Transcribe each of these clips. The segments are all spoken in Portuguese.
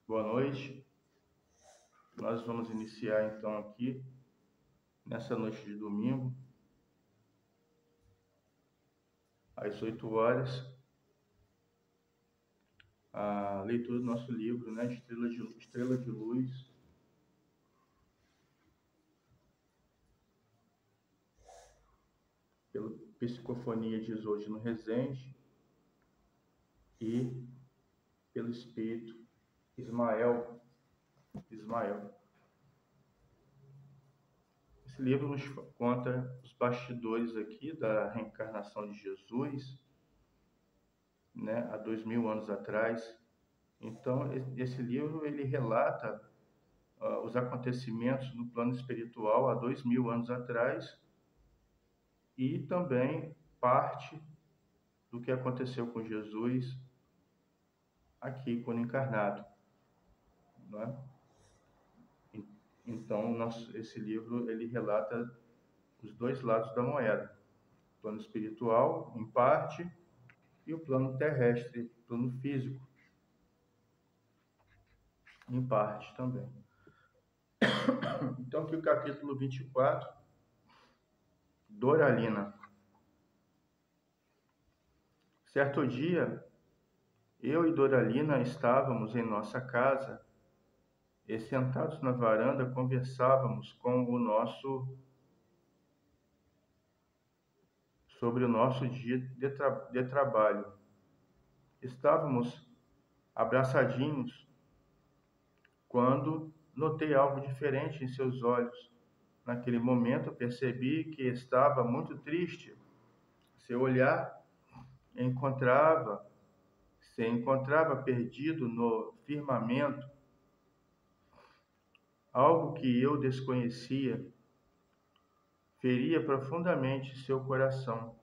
Boa noite. Nós vamos iniciar então aqui, nessa noite de domingo, às 8 horas, a leitura do nosso livro, né? Estrela de Luz, pela Psicofonia de Isogeno Rezende e pelo Espírito Ismael. Esse livro nos conta os bastidores aqui da reencarnação de Jesus, né, há 2000 anos atrás. Então, esse livro ele relata os acontecimentos no plano espiritual há 2000 anos atrás e também parte do que aconteceu com Jesus aqui quando encarnado, não é? Então, esse livro ele relata os dois lados da moeda, o plano espiritual em parte e o plano terrestre, o plano físico em parte também. Então, aqui o capítulo 24, Doralina. Certo dia, eu e Doralina estávamos em nossa casa e, sentados na varanda, conversávamos sobre o nosso dia de trabalho. Estávamos abraçadinhos quando notei algo diferente em seus olhos. Naquele momento percebi que estava muito triste. Seu olhar se encontrava perdido no firmamento. Algo que eu desconhecia feria profundamente seu coração.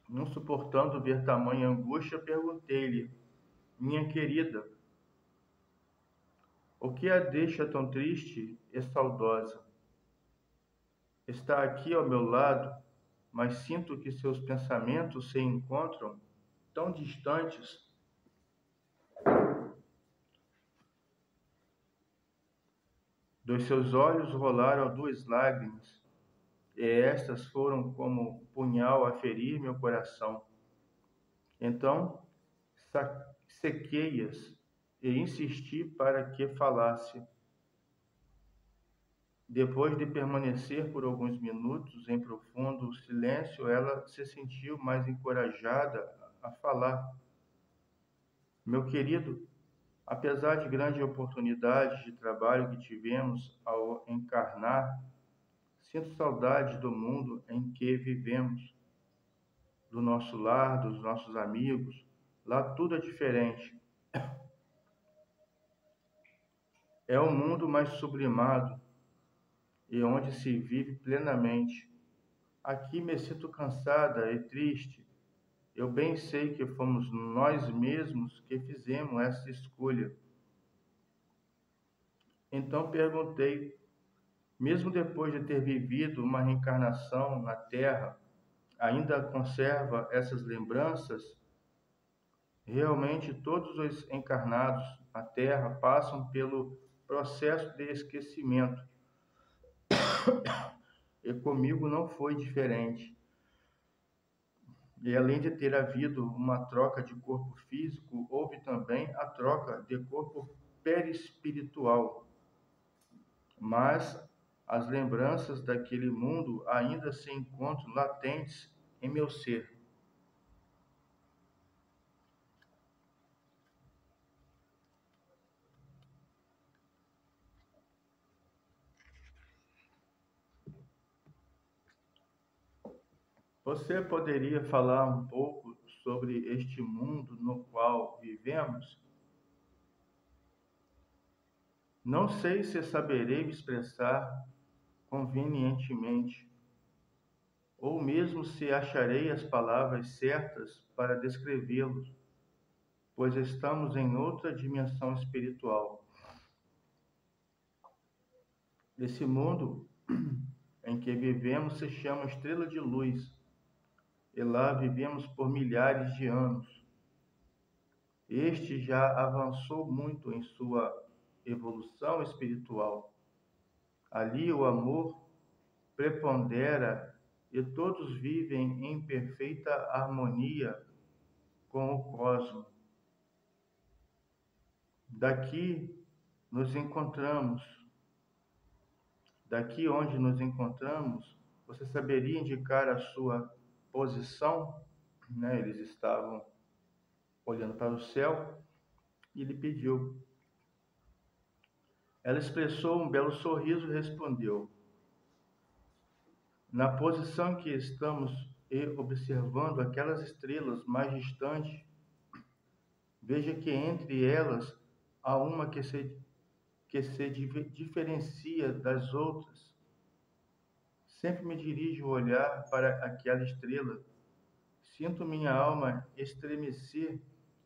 Não suportando ver tamanha angústia, perguntei-lhe: minha querida, o que a deixa tão triste e saudosa? Está aqui ao meu lado, mas sinto que seus pensamentos se encontram tão distantes. Dos seus olhos rolaram 2 lágrimas, e estas foram como punhal a ferir meu coração. Então, sequei-as e insisti para que falasse. Depois de permanecer por alguns minutos em profundo silêncio, ela se sentiu mais encorajada a falar. Meu querido, apesar de grande oportunidade de trabalho que tivemos ao encarnar, sinto saudade do mundo em que vivemos, do nosso lar, dos nossos amigos. Lá tudo é diferente. É um mundo mais sublimado e onde se vive plenamente. Aqui me sinto cansada e triste. Eu bem sei que fomos nós mesmos que fizemos essa escolha. Então perguntei, mesmo depois de ter vivido uma reencarnação na Terra, ainda conserva essas lembranças? Realmente todos os encarnados na Terra passam pelo processo de esquecimento. E comigo não foi diferente. E além de ter havido uma troca de corpo físico, houve também a troca de corpo perispiritual. Mas as lembranças daquele mundo ainda se encontram latentes em meu ser. Você poderia falar um pouco sobre este mundo no qual vivemos? Não sei se saberei me expressar convenientemente, ou mesmo se acharei as palavras certas para descrevê-lo, pois estamos em outra dimensão espiritual. Esse mundo em que vivemos se chama Estrela de Luz, e lá vivemos por milhares de anos. Este já avançou muito em sua evolução espiritual. Ali o amor prepondera e todos vivem em perfeita harmonia com o cosmos. Daqui nos encontramos, daqui onde nos encontramos, você saberia indicar a sua posição? Né? Eles estavam olhando para o céu e ele pediu. Ela expressou um belo sorriso e respondeu: na posição que estamos e observando aquelas estrelas mais distantes, veja que entre elas há uma que se diferencia das outras. Sempre me dirijo o olhar para aquela estrela. Sinto minha alma estremecer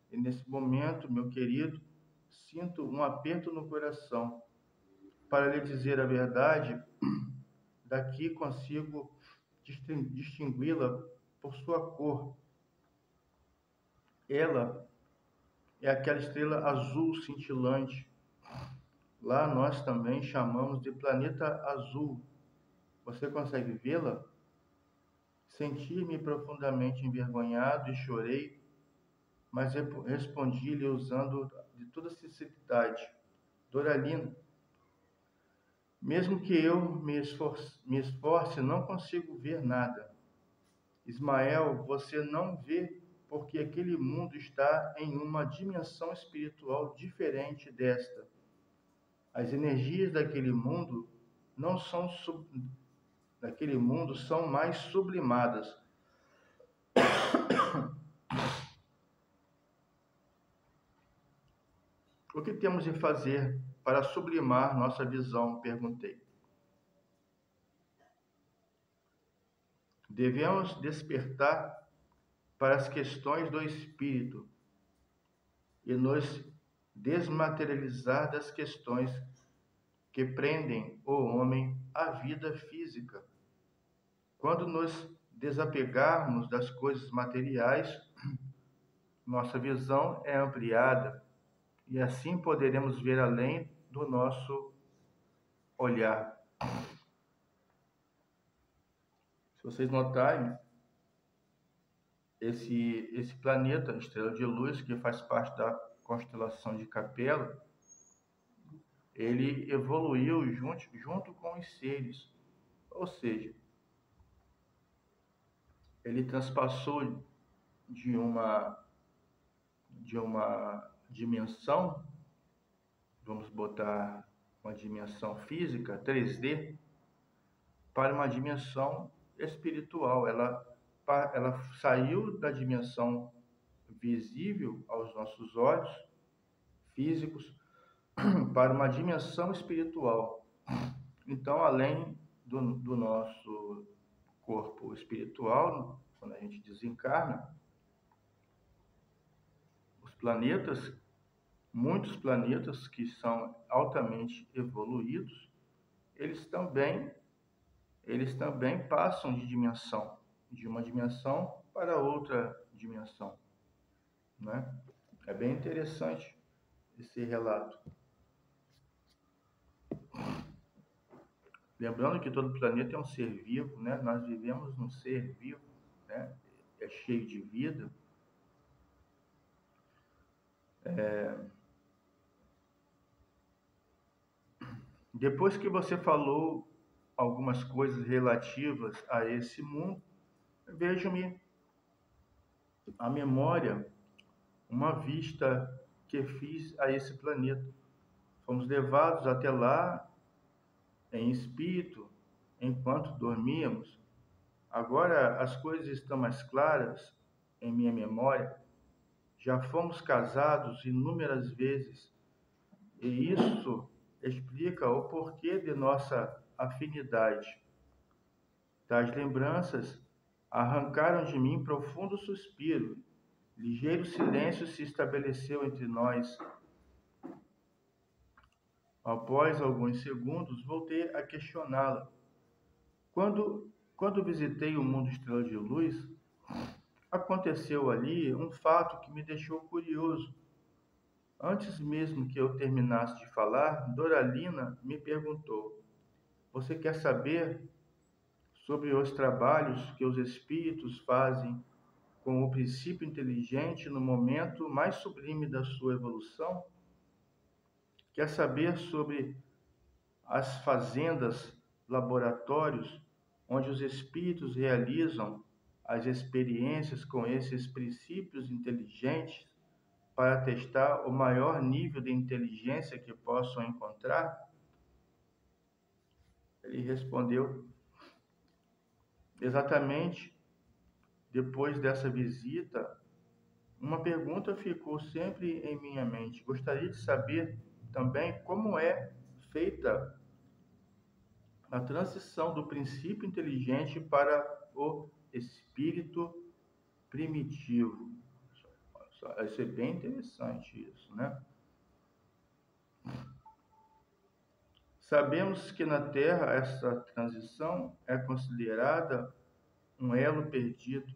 e nesse momento, meu querido, sinto um aperto no coração. Para lhe dizer a verdade, daqui consigo distingui-la por sua cor. Ela é aquela estrela azul cintilante. Lá nós também chamamos de planeta azul. Você consegue vê-la? Senti-me profundamente envergonhado e chorei, mas respondi-lhe usando de toda sinceridade: Doralina, mesmo que eu me esforce, não consigo ver nada. Ismael, você não vê porque aquele mundo está em uma dimensão espiritual diferente desta. As energias daquele mundo não são daquele mundo são mais sublimadas. O que temos de fazer para sublimar nossa visão? Perguntei. Devemos despertar para as questões do espírito e nos desmaterializar das questões que prendem o homem à vida física. Quando nos desapegarmos das coisas materiais, nossa visão é ampliada e assim poderemos ver além do nosso olhar. Se vocês notarem, esse planeta, estrela de luz, que faz parte da constelação de Capela, ele evoluiu junto com os seres, ou seja, ele transpassou de uma dimensão, vamos botar uma dimensão física, 3D, para uma dimensão espiritual. Ela saiu da dimensão visível aos nossos olhos físicos para uma dimensão espiritual. Então, além do nosso corpo espiritual, quando a gente desencarna, os planetas, muitos planetas que são altamente evoluídos, eles também passam de uma dimensão para outra dimensão, né? É bem interessante esse relato. Lembrando que todo planeta é um ser vivo, né? Nós vivemos num ser vivo, né? É cheio de vida. Depois que você falou algumas coisas relativas a esse mundo, vejo-me a memória, uma vista que fiz a esse planeta. Fomos levados até lá em espírito enquanto dormíamos. Agora as coisas estão mais claras em minha memória. Já fomos casados inúmeras vezes e isso explica o porquê de nossa afinidade. Tais lembranças arrancaram de mim profundo suspiro. Ligeiro silêncio se estabeleceu entre nós. Após alguns segundos, voltei a questioná-la. Quando visitei o mundo estrela de luz, aconteceu ali um fato que me deixou curioso. Antes mesmo que eu terminasse de falar, Doralina me perguntou: Você quer saber sobre os trabalhos que os espíritos fazem com o princípio inteligente no momento mais sublime da sua evolução? Quer saber sobre as fazendas, laboratórios, onde os espíritos realizam as experiências com esses princípios inteligentes para testar o maior nível de inteligência que possam encontrar? Ele respondeu: exatamente depois dessa visita, uma pergunta ficou sempre em minha mente. Gostaria de saber também como é feita a transição do princípio inteligente para o espírito primitivo. Vai ser bem interessante isso, né? Sabemos que na Terra essa transição é considerada um elo perdido.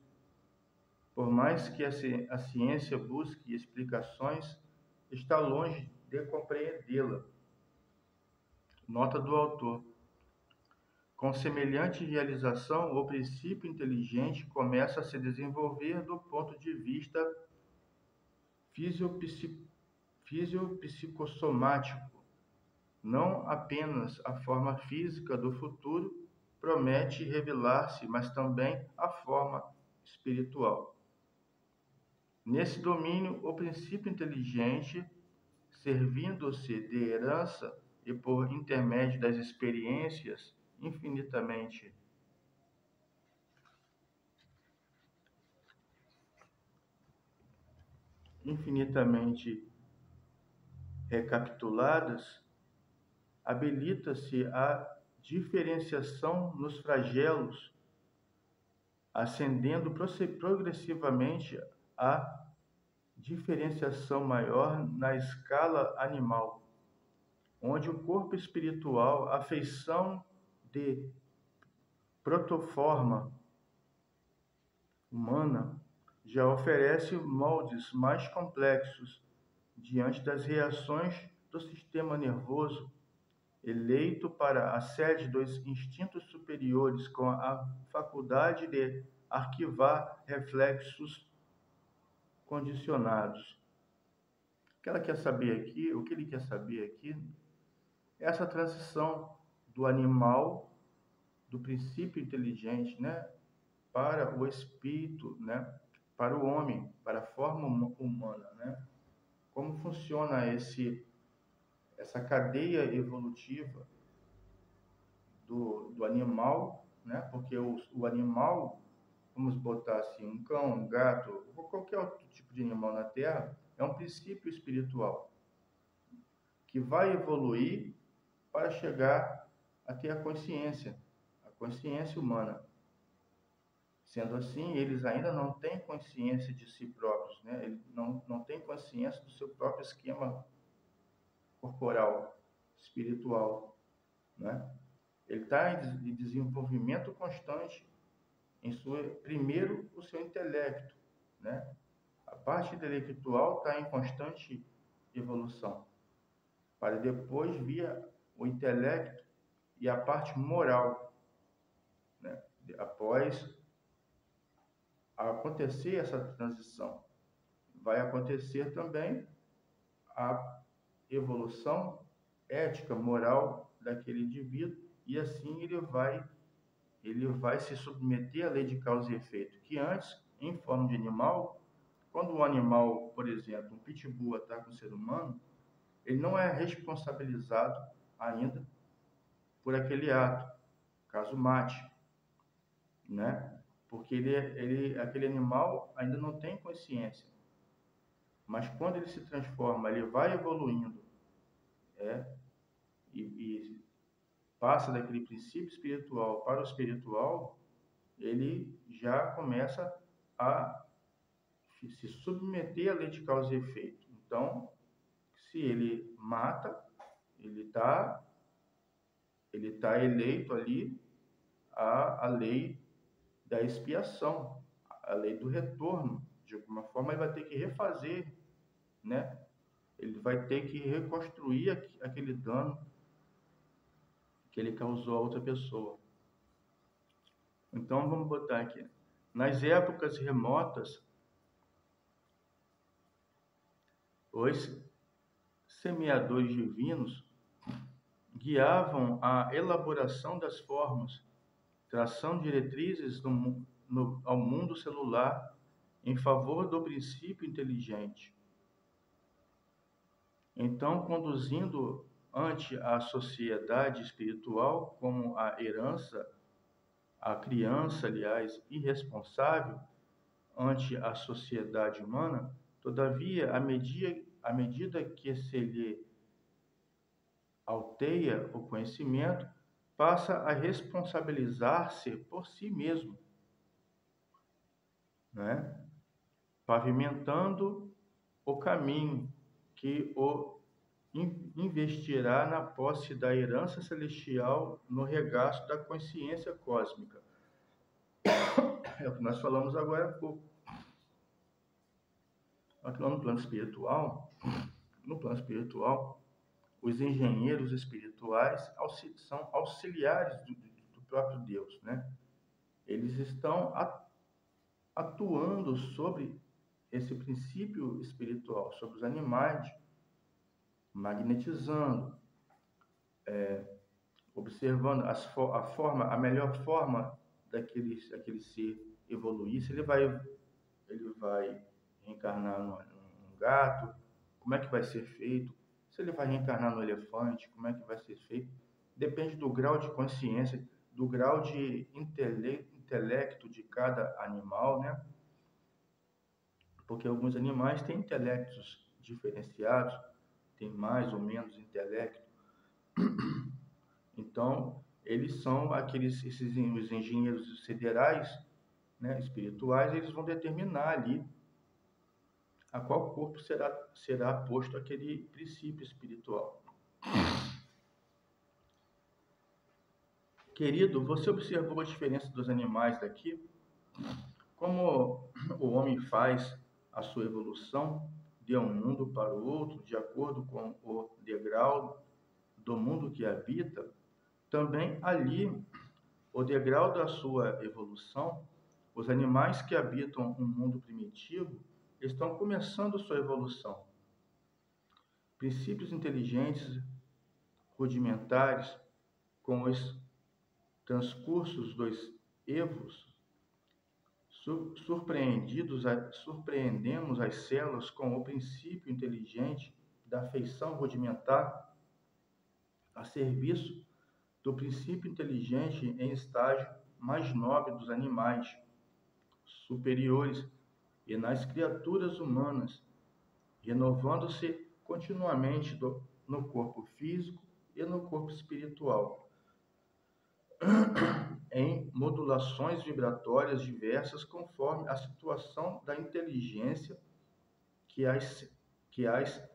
Por mais que a ciência busque explicações, está longe de compreendê-la. Nota do autor. Com semelhante realização, o princípio inteligente começa a se desenvolver do ponto de vista fisiopsicossomático. Não apenas a forma física do futuro promete revelar-se, mas também a forma espiritual. Nesse domínio, o princípio inteligente, servindo-se de herança e por intermédio das experiências infinitamente recapituladas, habilita-se a diferenciação nos flagelos, ascendendo progressivamente à diferenciação maior na escala animal, onde o corpo espiritual, a feição de protoforma humana, já oferece moldes mais complexos diante das reações do sistema nervoso, eleito para a sede dos instintos superiores com a faculdade de arquivar reflexos condicionados. O que ele quer saber aqui é essa transição do animal, do princípio inteligente, né, para o espírito, né, para o homem, para a forma humana, né? Como funciona essa cadeia evolutiva do animal, né? Porque o animal, vamos botar assim, um cão, um gato, ou qualquer outro tipo de animal na Terra, é um princípio espiritual que vai evoluir para chegar a ter a consciência humana. Sendo assim, eles ainda não têm consciência de si próprios, né? Eles não têm consciência do seu próprio esquema corporal, espiritual, né? Ele está em desenvolvimento constante primeiro o seu intelecto, né? A parte intelectual está em constante evolução, para depois vir o intelecto e a parte moral, né? Após acontecer essa transição, vai acontecer também a evolução ética, moral daquele indivíduo, e assim ele vai se submeter à lei de causa e efeito, que antes, em forma de animal, quando um animal, por exemplo, um pitbull ataca um ser humano, ele não é responsabilizado ainda por aquele ato, caso mate, né? Porque aquele animal ainda não tem consciência. Mas quando ele se transforma, ele vai evoluindo, e passa daquele princípio espiritual para o espiritual, ele já começa a se submeter à lei de causa e efeito. Então, se ele mata, ele tá eleito ali a lei da expiação, a lei do retorno. De alguma forma, ele vai ter que refazer, né, Ele vai ter que reconstruir aquele dano que ele causou a outra pessoa. Então, vamos botar aqui. Nas épocas remotas, os semeadores divinos guiavam a elaboração das formas, traçando diretrizes ao mundo celular em favor do princípio inteligente. Então, conduzindo ante a sociedade espiritual como a herança, a criança, aliás, irresponsável ante a sociedade humana, todavia, à medida que se lhe alteia o conhecimento, passa a responsabilizar-se por si mesmo, né? Pavimentando o caminho que o investirá na posse da herança celestial no regaço da consciência cósmica. É o que nós falamos agora há pouco. No plano espiritual, os engenheiros espirituais são auxiliares do próprio Deus, né? Eles estão atuando sobre esse princípio espiritual, sobre os animais, magnetizando, observando a melhor forma daquele ser evoluir. Se ele vai reencarnar num gato, como é que vai ser feito? Se ele vai reencarnar no elefante, como é que vai ser feito? Depende do grau de consciência, do grau de intelecto de cada animal, né? Porque alguns animais têm intelectos diferenciados, têm mais ou menos intelecto. Então, eles são os engenheiros siderais, né, espirituais, eles vão determinar ali a qual corpo será posto aquele princípio espiritual. Querido, você observou a diferença dos animais daqui? Como o homem faz a sua evolução de um mundo para o outro, de acordo com o degrau do mundo que habita, também ali, o degrau da sua evolução, os animais que habitam um mundo primitivo estão começando sua evolução. Princípios inteligentes, rudimentares, com os transcursos dos evos, surpreendemos as células com o princípio inteligente da feição rudimentar a serviço do princípio inteligente em estágio mais nobre dos animais superiores e nas criaturas humanas, renovando-se continuamente no corpo físico e no corpo espiritual, em modulações vibratórias diversas conforme a situação da inteligência que as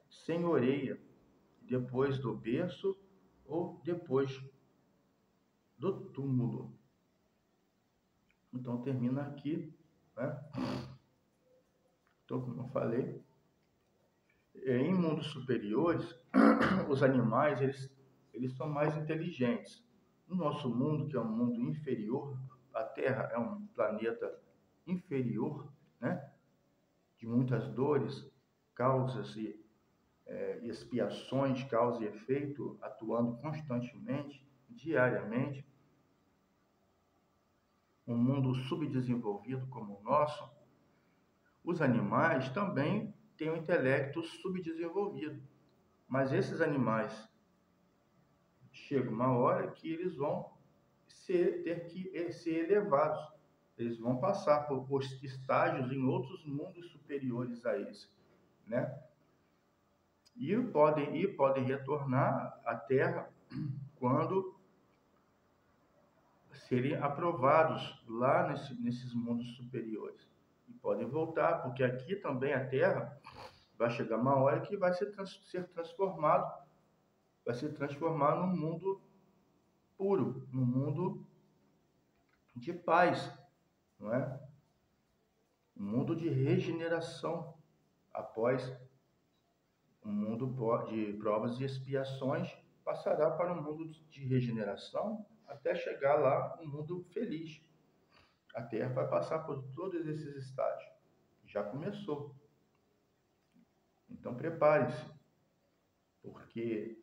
senhoreia, depois do berço ou depois do túmulo. Então, termina aqui, né? Então, como eu falei, em mundos superiores, os animais, eles são mais inteligentes. No nosso mundo, que é um mundo inferior, a Terra é um planeta inferior, né? De muitas dores, causas e expiações, causa e efeito, atuando constantemente, diariamente. Um mundo subdesenvolvido como o nosso, os animais também têm um intelecto subdesenvolvido. Mas esses animais, chega uma hora que eles vão ter que ser elevados. Eles vão passar por estágios em outros mundos superiores a esse, né? E podem retornar à Terra quando serem aprovados lá nesses mundos superiores. E podem voltar, porque aqui também a Terra vai chegar uma hora que vai ser transformado num mundo puro, num mundo de paz, não é? Um mundo de regeneração após um mundo mundo de provas e expiações, passará para um mundo de regeneração, até chegar lá um mundo feliz. A Terra vai passar por todos esses estágios. Já começou. Então prepare-se, porque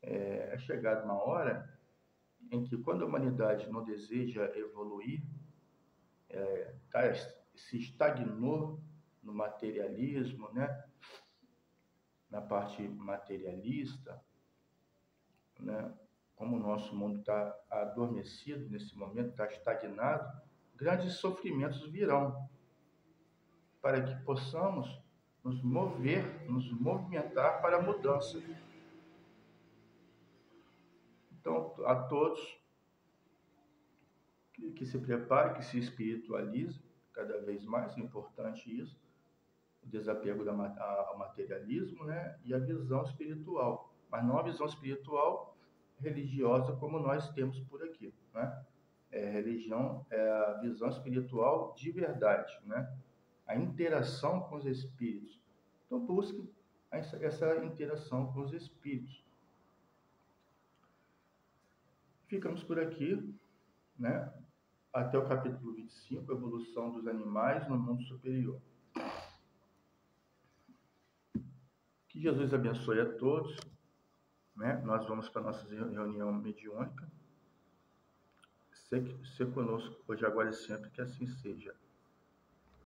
é chegada uma hora em que, quando a humanidade não deseja evoluir, se estagnou no materialismo, né? Na parte materialista, né? Como o nosso mundo está adormecido nesse momento, está estagnado, grandes sofrimentos virão, para que possamos nos movimentar para a mudança. Então, a todos, que se prepare, que se espiritualize cada vez mais, é importante isso, o desapego ao materialismo, né? E a visão espiritual, mas não a visão espiritual religiosa como nós temos por aqui, né? Religião é a visão espiritual de verdade, né? A interação com os espíritos. Então busque essa interação com os espíritos. Ficamos por aqui, né? Até o capítulo 25, Evolução dos Animais no Mundo Superior. Que Jesus abençoe a todos, né? Nós vamos para a nossa reunião mediúnica. Ser conosco hoje, agora e sempre, que assim seja.